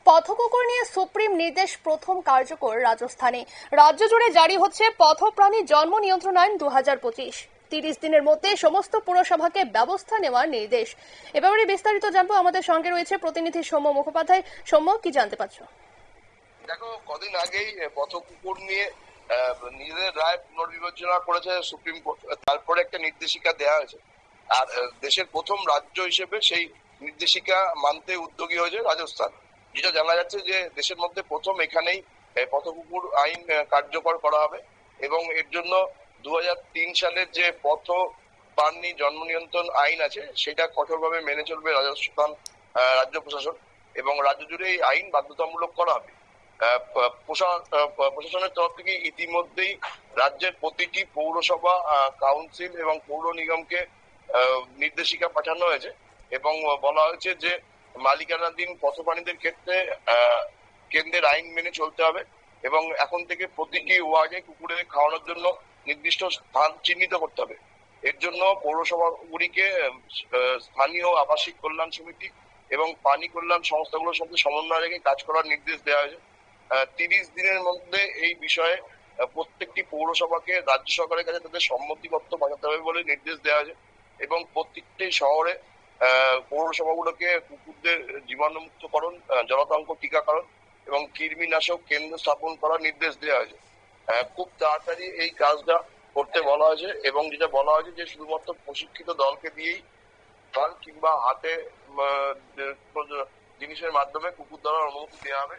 পথকুকুর নিয়ে সুপ্রিম নির্দেশ প্রথম কার্যকর রাজস্থানে। রাজ্য জুড়ে জারি হচ্ছে পথপ্রাণী জন্ম নিয়ন্ত্রণ আইন 2025। 30 দিনের মধ্যে সমস্ত পুরসভাকে ব্যবস্থা নেওয়ার নির্দেশ। এ ব্যাপারে বিস্তারিত জানবো, আমাদের সঙ্গে রয়েছে প্রতিনিধি সৌম্য মুখোপাধ্যায়। সৌম্য, কি জানতে পারছো? দেখো, কদিন আগেই পথকুকুর নিয়ে নিজেদের রায় পুনর্বিবেচনা করেছে সুপ্রিম কোর্ট। তারপরে একটা নির্দেশিকা দেওয়া হয়েছে, আর দেশের প্রথম রাজ্য হিসেবে সেই নির্দেশিকা মানতে উদ্যোগী হয়েছে রাজস্থান। যেটা জানা যাচ্ছে যে দেশের মধ্যে প্রথম এখানেই পথকুকুর আইন কার্যকর করা হবে, এবং এর জন্য 2003 সালের যে পথ প্রাণী জন্ম নিয়ন্ত্রণ আইন আছে সেটা কঠোরভাবে মেনে চলবে রাজস্থান রাজ্য প্রশাসন, এবং রাজ্য জুড়ে এই আইন বাধ্যতামূলক করা হবে। প্রশাসনের তরফ থেকে ইতিমধ্যেই রাজ্যের প্রতিটি পৌরসভা, কাউন্সিল এবং পৌর নিগমকে নির্দেশিকা পাঠানো হয়েছে, এবং বলা হয়েছে যে মালিকানাধীন পথপ্রাণীদের ক্ষেত্রে কেন্দ্রের আইন মেনে চলতে হবে, এবং এখন থেকে প্রতিটি ওয়ার্ডে কুকুরের খাওয়ানোর জন্য নির্দিষ্ট স্থান চিহ্নিত করতে হবে। এর জন্য পৌরসভাগুলিকে স্থানীয় আবাসিক কল্যাণ সমিতি এবং পানি কল্যাণ সংস্থাগুলোর সাথে সমন্বয় রেখে কাজ করার নির্দেশ দেওয়া হয়েছে। 30 দিনের মধ্যে এই বিষয়ে প্রত্যেকটি পৌরসভাকে রাজ্য সরকারের কাছে তাদের সম্মতিপত্র পাঠাতে হবে বলে নির্দেশ দেওয়া হয়েছে, এবং প্রত্যেকটি শহরে পৌরসভাগুলোকে কুকুরদের জীবাণুমুক্তকরণ, জলাতঙ্ক টিকাকরণ এবং কৃমিনাশক কেন্দ্র স্থাপন করার নির্দেশ দেওয়া হয়েছে। খুব তাড়াতাড়ি এই কাজটা করতে বলা হয়েছে, এবং যেটা বলা হয়েছে যে শুধুমাত্র প্রশিক্ষিত দলকে দিয়েই কিংবা হাতে জিনিসের মাধ্যমে কুকুর ধরার অনুমতি দেওয়া হবে।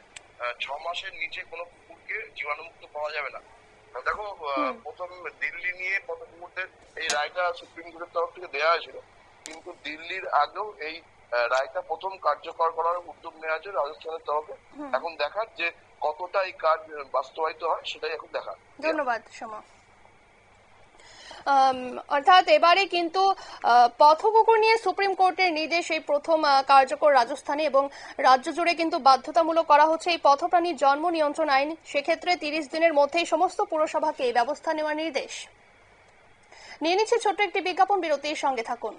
6 মাসের নিচে কোনো কুকুরকে জীবাণুমুক্ত পাওয়া যাবে না। দেখো, প্রথম দিল্লি নিয়ে পথকুকুরদের এই রায়টা সুপ্রিম কোর্টের তরফ থেকে দেওয়া হয়েছিল, কিন্তু দিল্লির আগেও এই রায়টা প্রথম কার্যকর করার উদ্যোগ নেওয়া হয়েছে রাজস্থানের তরফে। এখন দেখার যে কতটা এই কাজ বাস্তবায়িত হয় সেটাই এখন দেখার। ধন্যবাদ সোমা। অর্থাৎ এবারে কিন্তু পথকুকুর নিয়ে সুপ্রিম কোর্টের নির্দেশ এই প্রথম কার্যকর রাজস্থানে, এবং রাজ্য জুড়ে কিন্তু বাধ্যতামূলক করা হচ্ছে এই পথপ্রাণী জন্ম নিয়ন্ত্রণ আইন। সেক্ষেত্রে 30 দিনের মধ্যেই সমস্ত পুরসভাকে এই ব্যবস্থা নেওয়ার নির্দেশ। নিয়ে নিচ্ছে ছোট্ট একটি বিজ্ঞাপন বিরতির, সঙ্গে থাকুন।